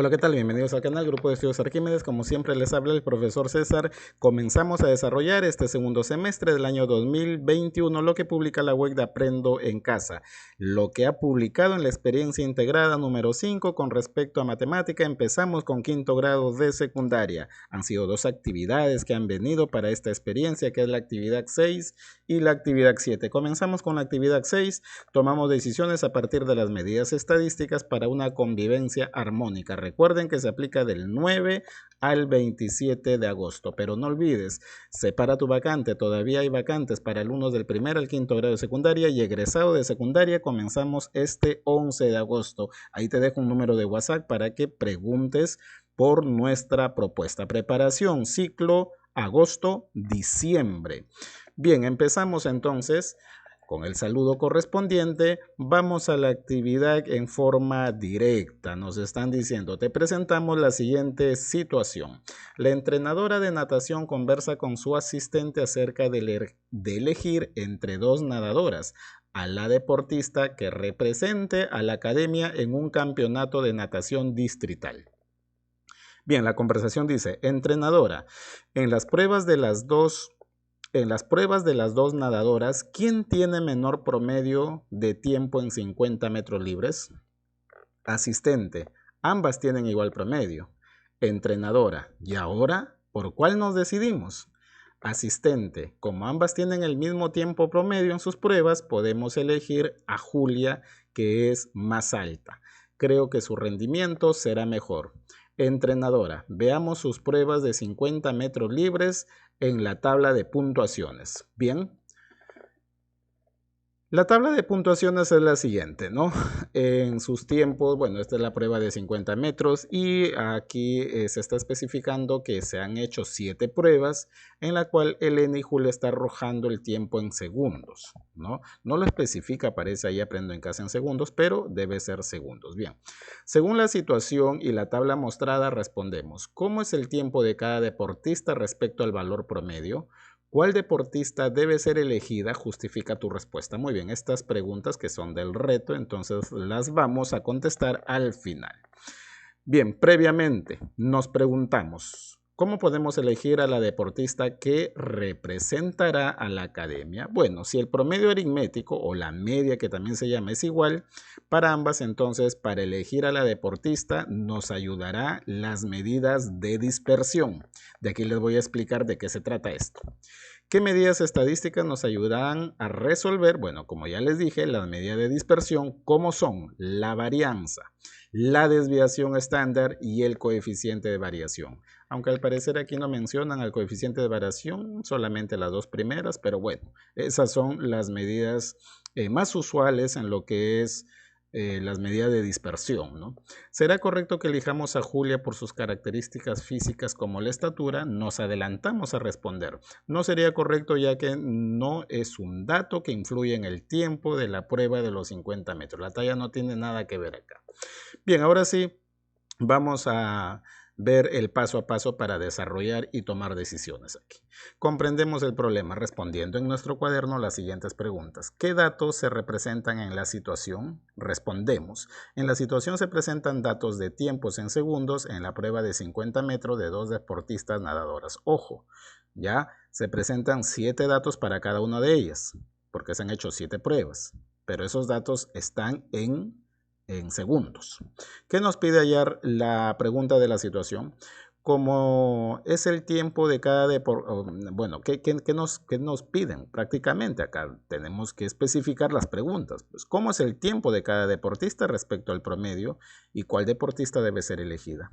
Hola, ¿qué tal? Bienvenidos al canal Grupo de Estudios Arquímedes. Como siempre les habla el profesor César. Comenzamos a desarrollar este segundo semestre del año 2021 lo que publica la web de Aprendo en Casa, lo que ha publicado en la experiencia integrada número 5 con respecto a matemática. Empezamos con quinto grado de secundaria. Han sido dos actividades que han venido para esta experiencia, que es la actividad 6 y la actividad 7. Comenzamos con la actividad 6. Tomamos decisiones a partir de las medidas estadísticas para una convivencia armónica. Recuerden que se aplica del 9 al 27 de agosto, pero no olvides, separa tu vacante. Todavía hay vacantes para alumnos del primer al quinto grado de secundaria y egresado de secundaria. Comenzamos este 11 de agosto. Ahí te dejo un número de WhatsApp para que preguntes por nuestra propuesta. Preparación, ciclo agosto-diciembre. Bien, empezamos entonces con el saludo correspondiente. Vamos a la actividad en forma directa. Nos están diciendo, te presentamos la siguiente situación. La entrenadora de natación conversa con su asistente acerca de elegir entre dos nadadoras a la deportista que represente a la academia en un campeonato de natación distrital. Bien, la conversación dice, entrenadora, en las pruebas de las dos nadadoras, ¿quién tiene menor promedio de tiempo en 50 metros libres? Asistente, ambas tienen igual promedio. Entrenadora, ¿y ahora por cuál nos decidimos? Asistente, como ambas tienen el mismo tiempo promedio en sus pruebas, podemos elegir a Julia, que es más alta. Creo que su rendimiento será mejor. Entrenadora, veamos sus pruebas de 50 metros libres en la tabla de puntuaciones. Bien. La tabla de puntuaciones es la siguiente, ¿no? En sus tiempos, bueno, esta es la prueba de 50 metros y aquí se está especificando que se han hecho 7 pruebas en la cual Elena y Julia está arrojando el tiempo en segundos, ¿no? No lo especifica, aparece ahí Aprendo en Casa en segundos, pero debe ser segundos. Bien, según la situación y la tabla mostrada respondemos, ¿cómo es el tiempo de cada deportista respecto al valor promedio? ¿Cuál deportista debe ser elegida? Justifica tu respuesta. Muy bien, estas preguntas que son del reto, entonces las vamos a contestar al final. Bien, previamente nos preguntamos, ¿cómo podemos elegir a la deportista que representará a la academia? Bueno, si el promedio aritmético o la media, que también se llama, es igual para ambas, entonces para elegir a la deportista nos ayudará las medidas de dispersión. De aquí les voy a explicar de qué se trata esto. ¿Qué medidas estadísticas nos ayudarán a resolver? Bueno, como ya les dije, las medidas de dispersión, ¿cómo son? La varianza, la desviación estándar y el coeficiente de variación. Aunque al parecer aquí no mencionan al coeficiente de variación, solamente las dos primeras, pero bueno, esas son las medidas más usuales en lo que es las medidas de dispersión, ¿no? ¿Será correcto que elijamos a Julia por sus características físicas como la estatura? Nos adelantamos a responder. No sería correcto, ya que no es un dato que influye en el tiempo de la prueba de los 50 metros. La talla no tiene nada que ver acá. Bien, ahora sí, vamos a ver el paso a paso para desarrollar y tomar decisiones aquí. Comprendemos el problema respondiendo en nuestro cuaderno las siguientes preguntas. ¿Qué datos se representan en la situación? Respondemos. En la situación se presentan datos de tiempos en segundos en la prueba de 50 metros de dos deportistas nadadoras. Ojo, ya se presentan 7 datos para cada una de ellas, porque se han hecho 7 pruebas, pero esos datos están en segundos. ¿Qué nos pide hallar la pregunta de la situación? Como es el tiempo de cada deportista, bueno, ¿qué nos piden? Prácticamente acá tenemos que especificar las preguntas. Pues, ¿cómo es el tiempo de cada deportista respecto al promedio y cuál deportista debe ser elegida?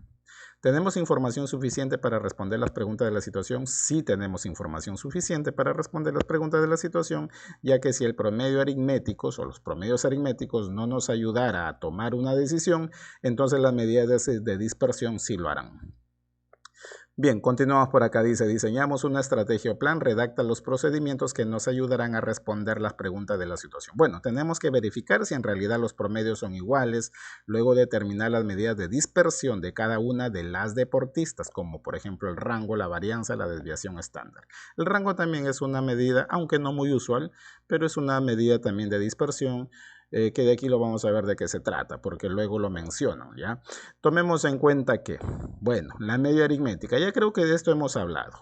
¿Tenemos información suficiente para responder las preguntas de la situación? Sí tenemos información suficiente para responder las preguntas de la situación, ya que si el promedio aritmético o los promedios aritméticos no nos ayudara a tomar una decisión, entonces las medidas de dispersión sí lo harán. Bien, continuamos por acá. Dice, diseñamos una estrategia o plan, redacta los procedimientos que nos ayudarán a responder las preguntas de la situación. Bueno, tenemos que verificar si en realidad los promedios son iguales, luego determinar las medidas de dispersión de cada una de las deportistas, como por ejemplo el rango, la varianza, la desviación estándar. El rango también es una medida, aunque no muy usual, pero es una medida también de dispersión. que de aquí lo vamos a ver de qué se trata, porque luego lo mencionan, ¿ya? Tomemos en cuenta que, bueno, la media aritmética, ya creo que de esto hemos hablado.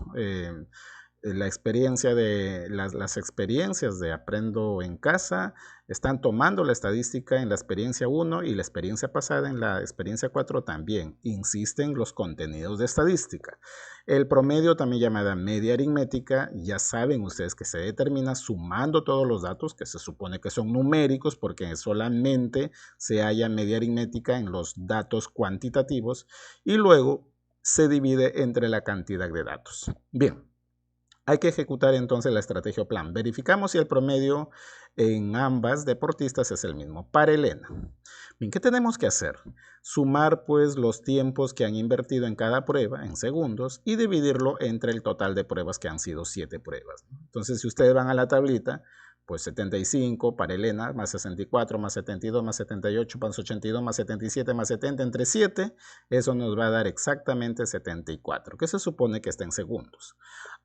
La experiencia de las experiencias de Aprendo en Casa están tomando la estadística en la experiencia 1 y la experiencia pasada en la experiencia 4 también insisten los contenidos de estadística. El promedio, también llamada media aritmética, ya saben ustedes que se determina sumando todos los datos, que se supone que son numéricos porque solamente se halla media aritmética en los datos cuantitativos, y luego se divide entre la cantidad de datos. Bien. Hay que ejecutar entonces la estrategia o plan. Verificamos si el promedio en ambas deportistas es el mismo. Para Elena. Bien, ¿qué tenemos que hacer? Sumar pues los tiempos que han invertido en cada prueba en segundos y dividirlo entre el total de pruebas, que han sido 7 pruebas. Entonces, si ustedes van a la tablita, pues 75 para Elena, más 64, más 72, más 78, más 82, más 77, más 70, entre 7, eso nos va a dar exactamente 74, que se supone que está en segundos.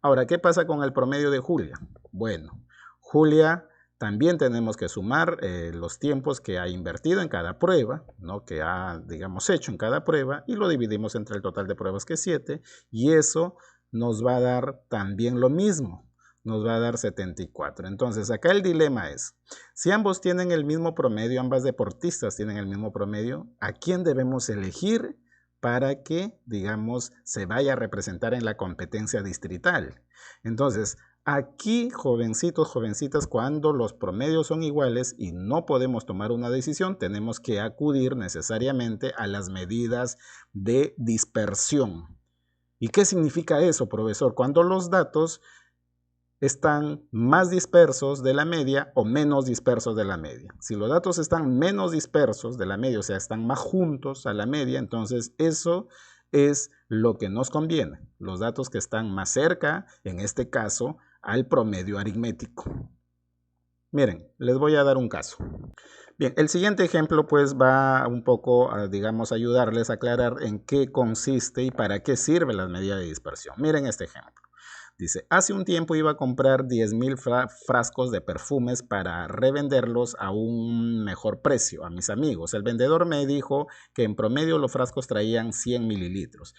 Ahora, ¿qué pasa con el promedio de Julia? Bueno, Julia también tenemos que sumar los tiempos que ha invertido en cada prueba, ¿no? Que ha, digamos, hecho en cada prueba, y lo dividimos entre el total de pruebas, que es 7, y eso nos va a dar también lo mismo. Nos va a dar 74. Entonces, acá el dilema es, si ambos tienen el mismo promedio, ambas deportistas tienen el mismo promedio, ¿a quién debemos elegir para que, digamos, se vaya a representar en la competencia distrital? Entonces, aquí, jovencitos, jovencitas, cuando los promedios son iguales y no podemos tomar una decisión, tenemos que acudir necesariamente a las medidas de dispersión. ¿Y qué significa eso, profesor? Cuando los datos están más dispersos de la media o menos dispersos de la media. Si los datos están menos dispersos de la media, o sea, están más juntos a la media, entonces eso es lo que nos conviene. Los datos que están más cerca, en este caso, al promedio aritmético. Miren, les voy a dar un caso. Bien, el siguiente ejemplo pues va un poco a, digamos, ayudarles a aclarar en qué consiste y para qué sirve la medida de dispersión. Miren este ejemplo. Dice, hace un tiempo iba a comprar 10,000 frascos de perfumes para revenderlos a un mejor precio a mis amigos. El vendedor me dijo que en promedio los frascos traían 100 mililitros.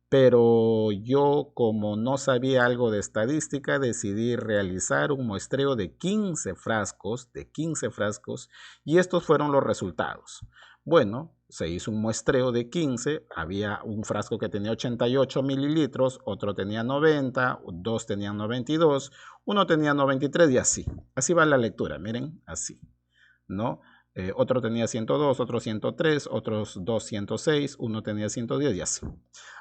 Pero yo, como no sabía algo de estadística, decidí realizar un muestreo de 15 frascos, y estos fueron los resultados. Bueno, se hizo un muestreo de 15, había un frasco que tenía 88 mililitros, otro tenía 90, dos tenían 92, uno tenía 93 y así. Así va la lectura, miren, así, ¿no? Otro tenía 102, otro 103, otros dos 106, uno tenía 110 y así.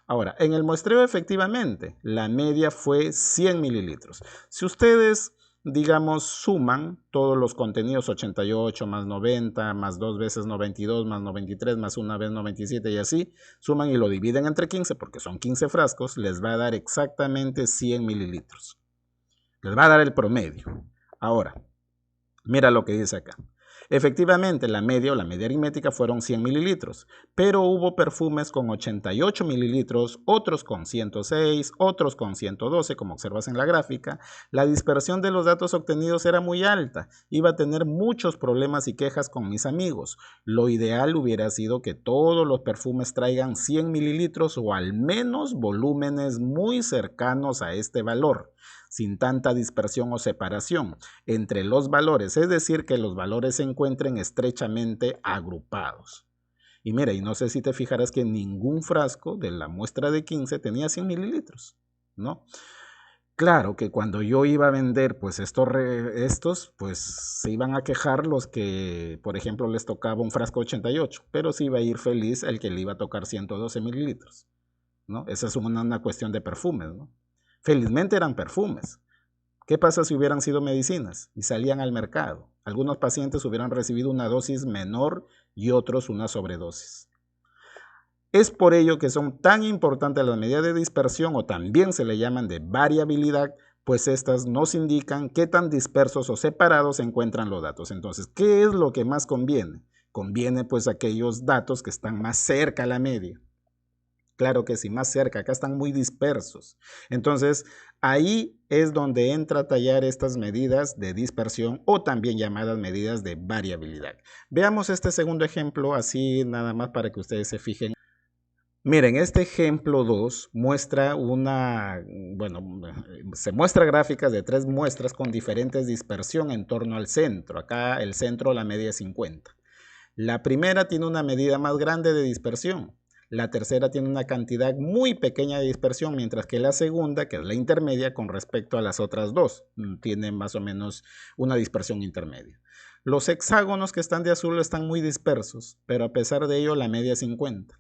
Ahora, en el muestreo efectivamente, la media fue 100 mililitros. Si ustedes, digamos, suman todos los contenidos, 88 más 90, más 2 veces 92, más 93, más una vez 97 y así, suman y lo dividen entre 15, porque son 15 frascos, les va a dar exactamente 100 mililitros. Les va a dar el promedio. Ahora, mira lo que dice acá. Efectivamente, la media o la media aritmética fueron 100 mililitros, pero hubo perfumes con 88 mililitros, otros con 106, otros con 112, como observas en la gráfica. La dispersión de los datos obtenidos era muy alta. Iba a tener muchos problemas y quejas con mis amigos. Lo ideal hubiera sido que todos los perfumes traigan 100 mililitros o al menos volúmenes muy cercanos a este valor, sin tanta dispersión o separación entre los valores, es decir, que los valores se encuentren estrechamente agrupados. Y mira, y no sé si te fijarás que ningún frasco de la muestra de 15 tenía 100 mililitros, ¿no? Claro que cuando yo iba a vender, pues estos, pues se iban a quejar los que, por ejemplo, les tocaba un frasco 88, pero sí iba a ir feliz el que le iba a tocar 112 mililitros, ¿no? Esa es una cuestión de perfumes, ¿no? Felizmente eran perfumes. ¿Qué pasa si hubieran sido medicinas y salían al mercado? Algunos pacientes hubieran recibido una dosis menor y otros una sobredosis. Es por ello que son tan importantes las medidas de dispersión, o también se le llaman de variabilidad, pues estas nos indican qué tan dispersos o separados se encuentran los datos. Entonces, ¿qué es lo que más conviene? Conviene pues aquellos datos que están más cerca a la media. Claro que sí, más cerca, acá están muy dispersos. Entonces, Ahí es donde entra a tallar estas medidas de dispersión o también llamadas medidas de variabilidad. Veamos este segundo ejemplo así nada más para que ustedes se fijen. Miren, este ejemplo 2 muestra se muestra gráficas de 3 muestras con diferentes dispersión en torno al centro. Acá el centro, la media es 50. La primera tiene una medida más grande de dispersión. La tercera tiene una cantidad muy pequeña de dispersión, mientras que la segunda, que es la intermedia, con respecto a las otras dos, tiene más o menos una dispersión intermedia. Los hexágonos que están de azul están muy dispersos, pero a pesar de ello la media es 50.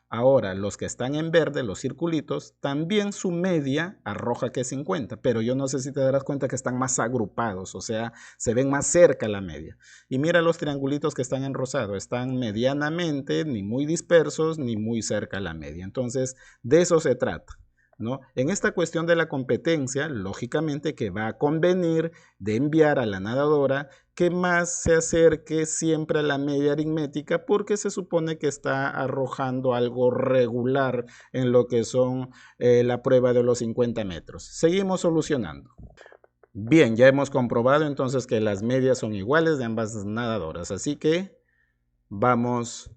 Ahora, los que están en verde, los circulitos, también su media arroja que es 50, pero yo no sé si te darás cuenta que están más agrupados, o sea, se ven más cerca la media. Y mira los triangulitos que están en rosado, están medianamente ni muy dispersos ni muy cerca a la media. Entonces, de eso se trata, ¿no? En esta cuestión de la competencia, lógicamente que va a convenir de enviar a la nadadora que más se acerque siempre a la media aritmética porque se supone que está arrojando algo regular en lo que son la prueba de los 50 metros. Seguimos solucionando. Bien, ya hemos comprobado entonces que las medias son iguales de ambas nadadoras, así que vamos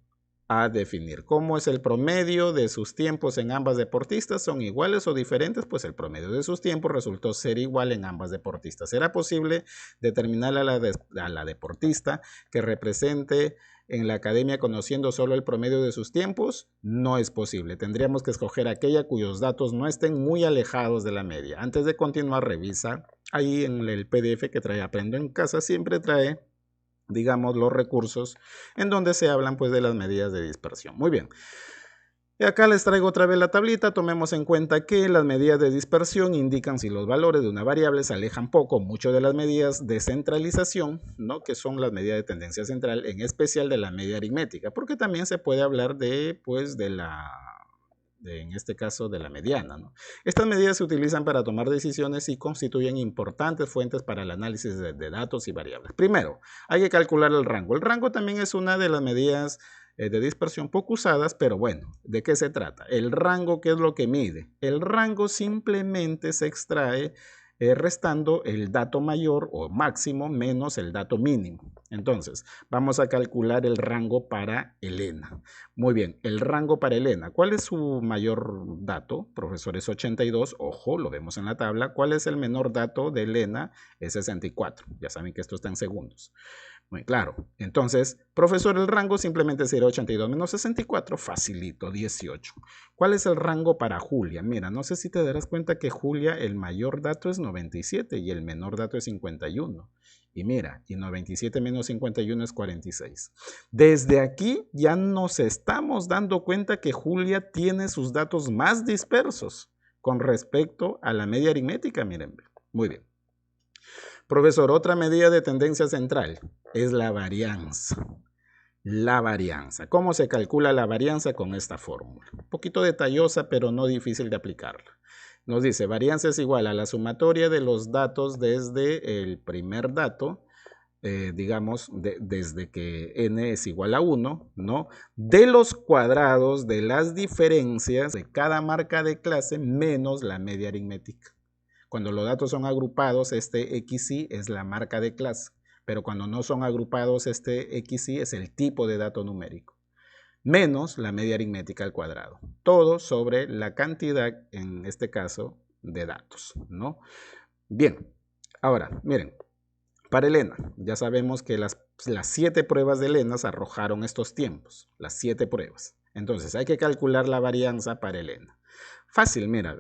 a definir cómo es el promedio de sus tiempos en ambas deportistas. ¿Son iguales o diferentes? Pues el promedio de sus tiempos resultó ser igual en ambas deportistas. ¿Será posible determinar a la deportista que represente en la academia conociendo solo el promedio de sus tiempos? No es posible. Tendríamos que escoger aquella cuyos datos no estén muy alejados de la media. Antes de continuar, revisa ahí en el PDF que trae Aprendo en Casa, siempre trae, digamos, los recursos en donde se hablan pues de las medidas de dispersión. Muy bien. Y acá les traigo otra vez la tablita. Tomemos en cuenta que las medidas de dispersión indican si los valores de una variable se alejan poco o mucho de las medidas de centralización, ¿no? Que son las medidas de tendencia central, en especial de la media aritmética, porque también se puede hablar de, pues, en este caso de la mediana, ¿no? Estas medidas se utilizan para tomar decisiones y constituyen importantes fuentes para el análisis de datos y variables. Primero, hay que calcular el rango. El rango también es una de las medidas de dispersión poco usadas, pero bueno, ¿de qué se trata? El rango, ¿qué es lo que mide? El rango simplemente se extrae restando el dato mayor o máximo menos el dato mínimo. Entonces, vamos a calcular el rango para Elena. Muy bien, el rango para Elena. ¿Cuál es su mayor dato? Profesor, es 82. Ojo, lo vemos en la tabla. ¿Cuál es el menor dato de Elena? Es 64. Ya saben que esto está en segundos. Muy claro. Entonces, profesor, el rango simplemente será 82 menos 64, facilito, 18. ¿Cuál es el rango para Julia? Mira, no sé si te darás cuenta que Julia, el mayor dato es 97 y el menor dato es 51. Y mira, y 97 menos 51 es 46. Desde aquí ya nos estamos dando cuenta que Julia tiene sus datos más dispersos con respecto a la media aritmética, miren. Muy bien. Profesor, otra medida de tendencia central es la varianza. La varianza. ¿Cómo se calcula la varianza? Con esta fórmula. Un poquito detallosa, pero no difícil de aplicarla. Nos dice, varianza es igual a la sumatoria de los datos desde el primer dato, digamos, desde que n es igual a 1, ¿no? De los cuadrados de las diferencias de cada marca de clase menos la media aritmética. Cuando los datos son agrupados, este XY es la marca de clase, pero cuando no son agrupados, este XY es el tipo de dato numérico, menos la media aritmética al cuadrado. Todo sobre la cantidad, en este caso, de datos, ¿no? Bien, ahora, miren, para Elena, ya sabemos que las 7 pruebas de Elena arrojaron estos tiempos, las 7 pruebas. Entonces, hay que calcular la varianza para Elena. Fácil, mira,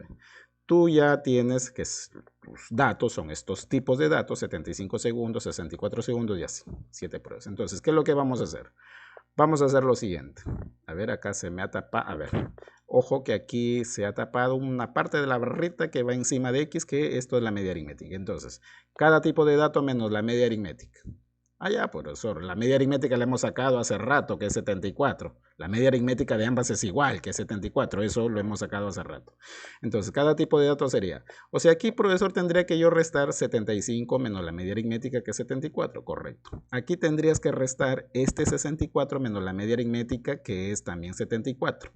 tú ya tienes que tus datos son estos tipos de datos, 75 segundos, 64 segundos y así, 7 pruebas. Entonces, ¿qué es lo que vamos a hacer? Vamos a hacer lo siguiente. A ver, acá se me ha tapado. A ver, ojo que aquí se ha tapado una parte de la barrita que va encima de X, que esto es la media aritmética. Entonces, cada tipo de dato menos la media aritmética. Ah, ya, profesor, la media aritmética la hemos sacado hace rato, que es 74. La media aritmética de ambas es igual, que es 74. Eso lo hemos sacado hace rato. Entonces, cada tipo de dato sería. O sea, aquí, profesor, tendría que yo restar 75 menos la media aritmética, que es 74. Correcto. Aquí tendrías que restar este 64 menos la media aritmética, que es también 74.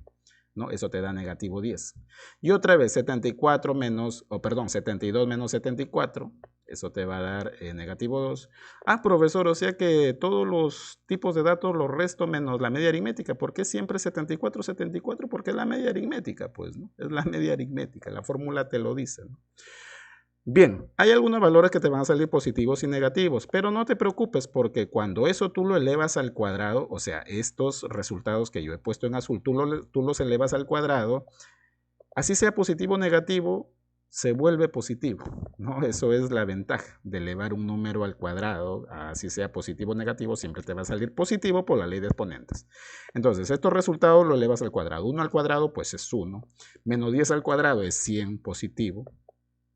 ¿no? Eso te da negativo 10. Y otra vez 72 menos 74, eso te va a dar negativo 2. Ah, profesor, o sea que todos los tipos de datos los resto menos la media aritmética. ¿Por qué siempre 74, 74? Porque es la media aritmética, pues, ¿no? Es la media aritmética, la fórmula te lo dice, ¿no? Bien, hay algunos valores que te van a salir positivos y negativos, pero no te preocupes porque cuando eso tú lo elevas al cuadrado, o sea, estos resultados que yo he puesto en azul, tú los elevas al cuadrado, así sea positivo o negativo, se vuelve positivo, ¿no? Eso es la ventaja de elevar un número al cuadrado, así sea positivo o negativo, siempre te va a salir positivo por la ley de exponentes. Entonces, estos resultados los elevas al cuadrado. 1 al cuadrado, pues es 1. Menos 10 al cuadrado es 100 positivo.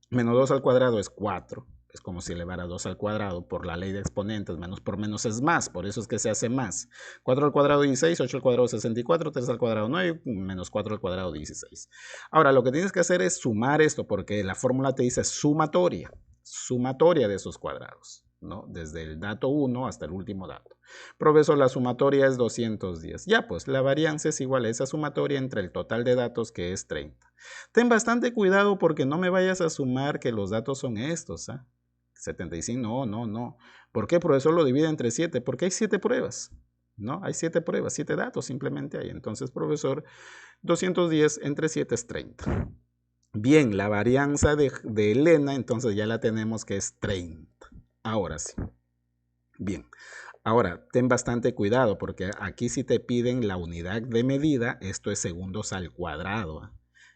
Menos 2 al cuadrado es 4. Es como si elevara 2 al cuadrado por la ley de exponentes. Menos por menos es más. Por eso es que se hace más. 4 al cuadrado 16, 8 al cuadrado 64, 3 al cuadrado 9, menos 4 al cuadrado 16. Ahora, lo que tienes que hacer es sumar esto porque la fórmula te dice sumatoria. Sumatoria de esos cuadrados, ¿no? Desde el dato 1 hasta el último dato. Profesor, la sumatoria es 210. Ya, pues la varianza es igual a esa sumatoria entre el total de datos, que es 30. Ten bastante cuidado porque no me vayas a sumar que los datos son estos, ¿ah? 75, no. ¿Por qué, profesor, lo divide entre 7? Porque hay 7 pruebas, ¿no? Hay 7 pruebas, 7 datos simplemente hay. Entonces, profesor, 210 entre 7 es 30. Bien, la varianza de Elena, entonces ya la tenemos que es 30. Ahora sí. Bien. Ahora, ten bastante cuidado porque aquí si te piden la unidad de medida, esto es segundos al cuadrado.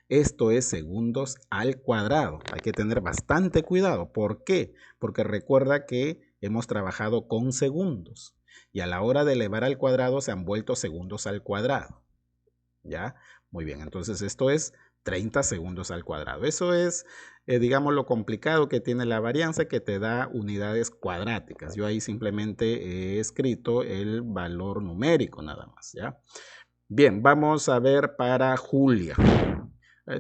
Esto es segundos al cuadrado. Hay que tener bastante cuidado. ¿Por qué? Porque recuerda que hemos trabajado con segundos y a la hora de elevar al cuadrado se han vuelto segundos al cuadrado. ¿Ya? Muy bien, entonces esto es 30 segundos al cuadrado. Eso es, digamos, lo complicado que tiene la varianza, que te da unidades cuadráticas. Yo ahí simplemente he escrito el valor numérico nada más, ¿ya? Bien, vamos a ver para Julia.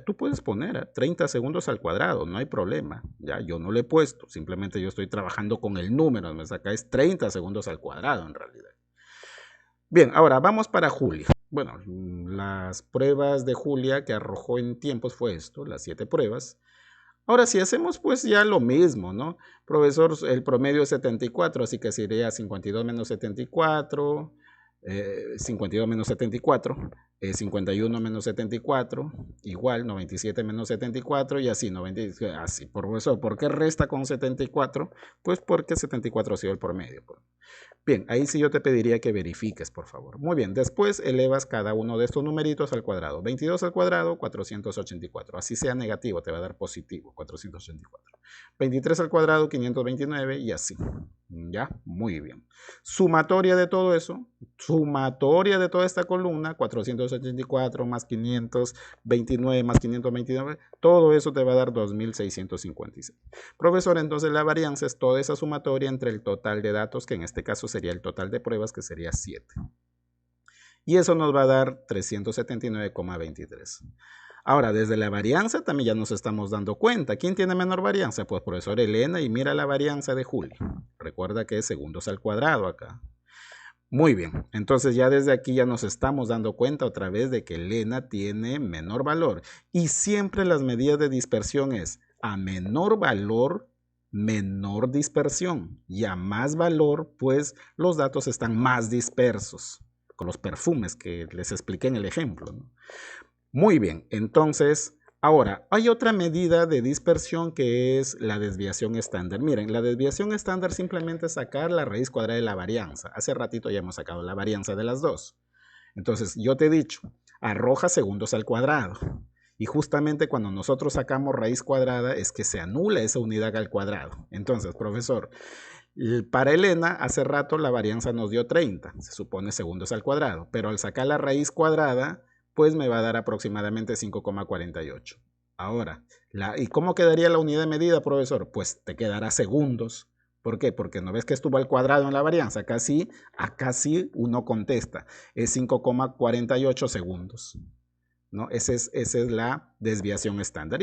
Tú puedes poner 30 segundos al cuadrado, no hay problema. Ya, yo no lo he puesto, simplemente yo estoy trabajando con el número. Acá es 30 segundos al cuadrado en realidad. Bien, ahora vamos para Julia. Bueno, las pruebas de Julia que arrojó en tiempos fue esto, las 7 pruebas. Ahora, si hacemos pues ya lo mismo, ¿no? Profesor, el promedio es 74, así que sería 52 menos 74, 52 menos 74, 51 menos 74, igual 97 menos 74 y así, 90, así. Profesor, ¿por qué resta con 74? Pues porque 74 ha sido el promedio. Pues. Bien, ahí sí yo te pediría que verifiques, por favor. Muy bien, después elevas cada uno de estos numeritos al cuadrado. 22 al cuadrado, 484. Así sea negativo, te va a dar positivo, 484. 23 al cuadrado, 529 y así. ¿Ya? Muy bien. Sumatoria de todo eso, sumatoria de toda esta columna, 484 más 529 más 529, todo eso te va a dar 2656. Profesor, entonces la varianza es toda esa sumatoria entre el total de datos, que en este caso sería el total de pruebas, que sería 7. Y eso nos va a dar 379,23. Ahora, desde la varianza también ya nos estamos dando cuenta. ¿Quién tiene menor varianza? Pues profesor Elena, y mira la varianza de Julia. Recuerda que es segundos al cuadrado acá. Muy bien, entonces ya desde aquí ya nos estamos dando cuenta otra vez de que Elena tiene menor valor. Y siempre las medidas de dispersión es a menor valor, menor dispersión. Y a más valor, pues los datos están más dispersos. Con los perfumes que les expliqué en el ejemplo, ¿no? Muy bien, entonces, ahora, hay otra medida de dispersión que es la desviación estándar. Miren, la desviación estándar simplemente es sacar la raíz cuadrada de la varianza. Hace ratito ya hemos sacado la varianza de las dos. Entonces, yo te he dicho, arroja segundos al cuadrado. Y justamente cuando nosotros sacamos raíz cuadrada es que se anula esa unidad al cuadrado. Entonces, profesor, para Elena, hace rato la varianza nos dio 30, se supone segundos al cuadrado. Pero al sacar la raíz cuadrada, pues me va a dar aproximadamente 5,48. Ahora, ¿y cómo quedaría la unidad de medida, profesor? Pues te quedará segundos. ¿Por qué? Porque no ves que estuvo al cuadrado en la varianza. Acá sí uno contesta. Es 5,48 segundos. ¿No? Esa es la desviación estándar.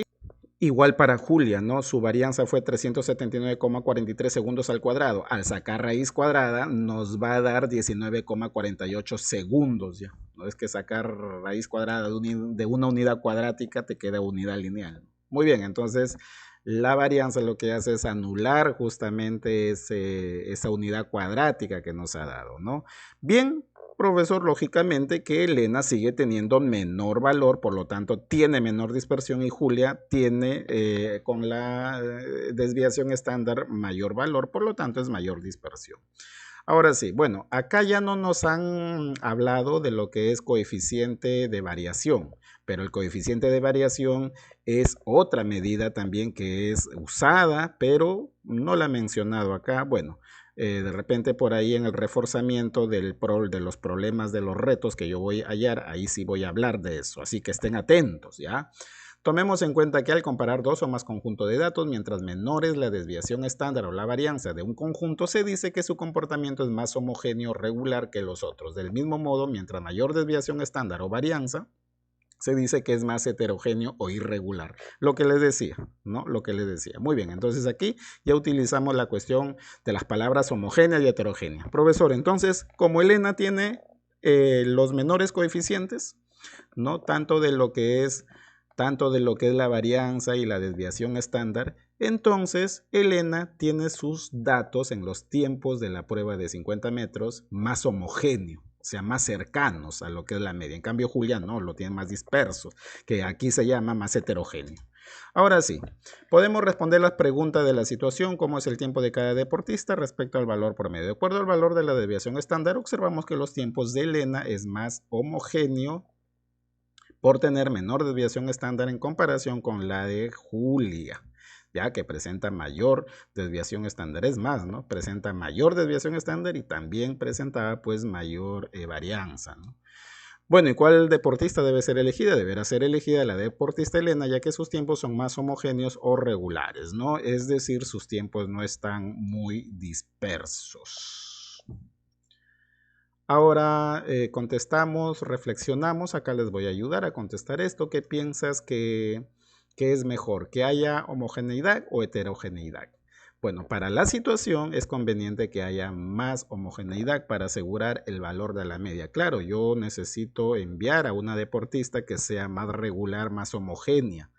Igual para Julia, ¿no? Su varianza fue 379,43 segundos al cuadrado. Al sacar raíz cuadrada nos va a dar 19,48 segundos ya. No es que sacar raíz cuadrada de una unidad cuadrática te queda unidad lineal. Muy bien, entonces la varianza lo que hace es anular justamente esa unidad cuadrática que nos ha dado, ¿no? Bien, profesor, lógicamente que Elena sigue teniendo menor valor, por lo tanto tiene menor dispersión y Julia tiene con la desviación estándar mayor valor, por lo tanto es mayor dispersión. Ahora sí, bueno, acá ya no nos han hablado de lo que es coeficiente de variación, pero el coeficiente de variación es otra medida también que es usada, pero no la he mencionado acá. Bueno, de repente por ahí en el reforzamiento de los problemas de los retos que yo voy a hallar, ahí sí voy a hablar de eso, así que estén atentos, ¿ya? Tomemos en cuenta que al comparar dos o más conjuntos de datos, mientras menor es la desviación estándar o la varianza de un conjunto, se dice que su comportamiento es más homogéneo o regular que los otros. Del mismo modo, mientras mayor desviación estándar o varianza, se dice que es más heterogéneo o irregular. Lo que les decía, ¿no? Lo que les decía. Muy bien, entonces aquí ya utilizamos la cuestión de las palabras homogénea y heterogénea. Profesor, entonces, como Elena tiene los menores coeficientes, ¿no? Tanto de lo que es la varianza y la desviación estándar, entonces Elena tiene sus datos en los tiempos de la prueba de 50 metros más homogéneo, o sea, más cercanos a lo que es la media. En cambio, Julia no, lo tiene más disperso, que aquí se llama más heterogéneo. Ahora sí, podemos responder las preguntas de la situación, cómo es el tiempo de cada deportista respecto al valor promedio. De acuerdo al valor de la desviación estándar, observamos que los tiempos de Elena es más homogéneo por tener menor desviación estándar en comparación con la de Julia, ya que presenta mayor desviación estándar. Es más, ¿no? Presenta mayor desviación estándar y también presentaba pues mayor varianza, ¿no? Bueno, ¿y cuál deportista debe ser elegida? Deberá ser elegida la deportista Elena, ya que sus tiempos son más homogéneos o regulares, ¿no? Es decir, sus tiempos no están muy dispersos. Ahora contestamos, reflexionamos. Acá les voy a ayudar a contestar esto. ¿Qué piensas que es mejor? ¿Que haya homogeneidad o heterogeneidad? Bueno, para la situación es conveniente que haya más homogeneidad para asegurar el valor de la media. Claro, yo necesito enviar a una deportista que sea más regular, más homogénea.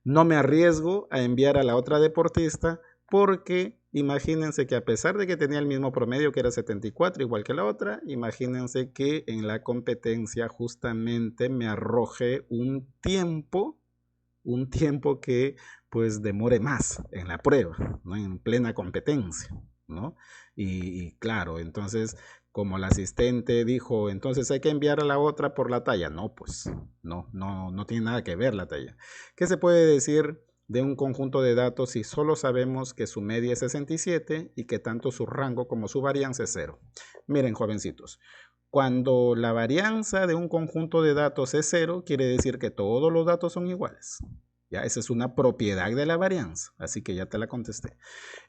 No me arriesgo a enviar a la otra deportista porque imagínense que a pesar de que tenía el mismo promedio, que era 74, igual que la otra, imagínense que en la competencia justamente me arroje un tiempo que pues demore más en la prueba, ¿no? En plena competencia, ¿no? Y claro, entonces como la asistente dijo, entonces hay que enviar a la otra por la talla. No, pues no tiene nada que ver la talla. ¿Qué se puede decir de un conjunto de datos si solo sabemos que su media es 67 y que tanto su rango como su varianza es 0? Miren, jovencitos, cuando la varianza de un conjunto de datos es 0, quiere decir que todos los datos son iguales. Ya, esa es una propiedad de la varianza, así que ya te la contesté.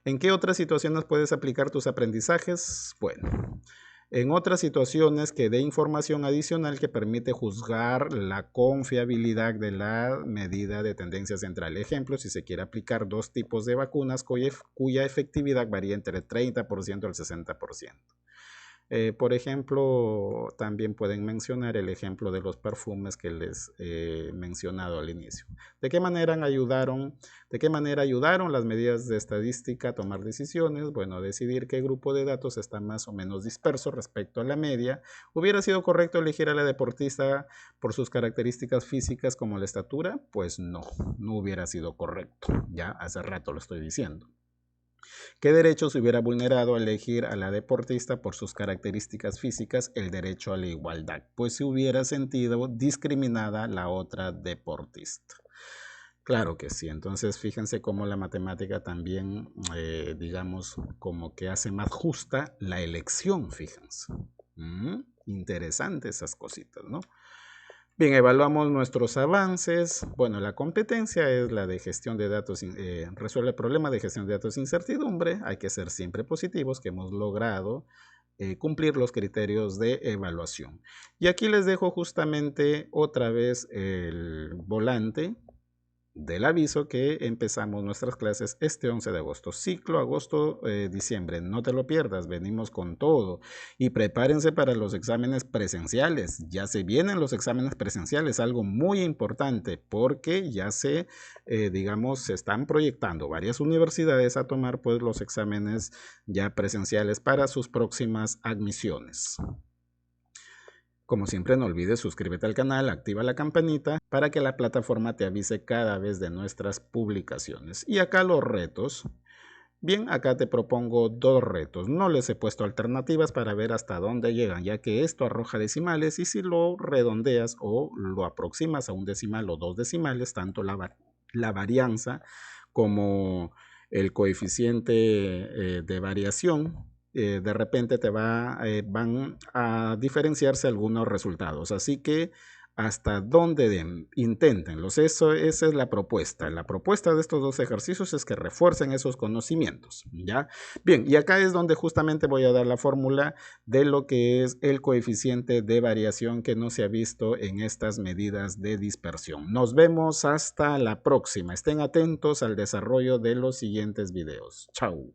¿En qué otras situaciones puedes aplicar tus aprendizajes? Bueno, en otras situaciones que dé información adicional que permite juzgar la confiabilidad de la medida de tendencia central. Ejemplo, si se quiere aplicar dos tipos de vacunas cuya efectividad varía entre el 30% y el 60%. Por ejemplo, también pueden mencionar el ejemplo de los perfumes que les he mencionado al inicio. ¿De qué manera ayudaron las medidas de estadística a tomar decisiones? Bueno, decidir qué grupo de datos está más o menos disperso respecto a la media. ¿Hubiera sido correcto elegir a la deportista por sus características físicas como la estatura? Pues no hubiera sido correcto. Ya hace rato lo estoy diciendo. ¿Qué derecho se hubiera vulnerado al elegir a la deportista por sus características físicas? El derecho a la igualdad, pues se hubiera sentido discriminada la otra deportista. Claro que sí, entonces fíjense cómo la matemática también, digamos, como que hace más justa la elección, fíjense. Interesante esas cositas, ¿no? Bien, evaluamos nuestros avances. Bueno, la competencia es la de gestión de datos, resuelve el problema de gestión de datos sin incertidumbre. Hay que ser siempre positivos, que hemos logrado cumplir los criterios de evaluación. Y aquí les dejo justamente otra vez el volante del aviso que empezamos nuestras clases este 11 de agosto. Ciclo agosto-diciembre. No te lo pierdas, venimos con todo. Y prepárense para los exámenes presenciales. Ya se vienen los exámenes presenciales, algo muy importante porque ya digamos, se están proyectando varias universidades a tomar pues los exámenes ya presenciales para sus próximas admisiones. Como siempre, no olvides suscríbete al canal, activa la campanita para que la plataforma te avise cada vez de nuestras publicaciones. Y acá los retos. Bien, acá te propongo 2 retos. No les he puesto alternativas para ver hasta dónde llegan, ya que esto arroja decimales y si lo redondeas o lo aproximas a un decimal o 2 decimales, tanto la varianza como el coeficiente de variación, de repente van a diferenciarse algunos resultados. Así que hasta donde inténtenlos. Esa es la propuesta. La propuesta de estos 2 ejercicios es que refuercen esos conocimientos, ¿ya? Bien, y acá es donde justamente voy a dar la fórmula de lo que es el coeficiente de variación que no se ha visto en estas medidas de dispersión. Nos vemos hasta la próxima. Estén atentos al desarrollo de los siguientes videos. Chao.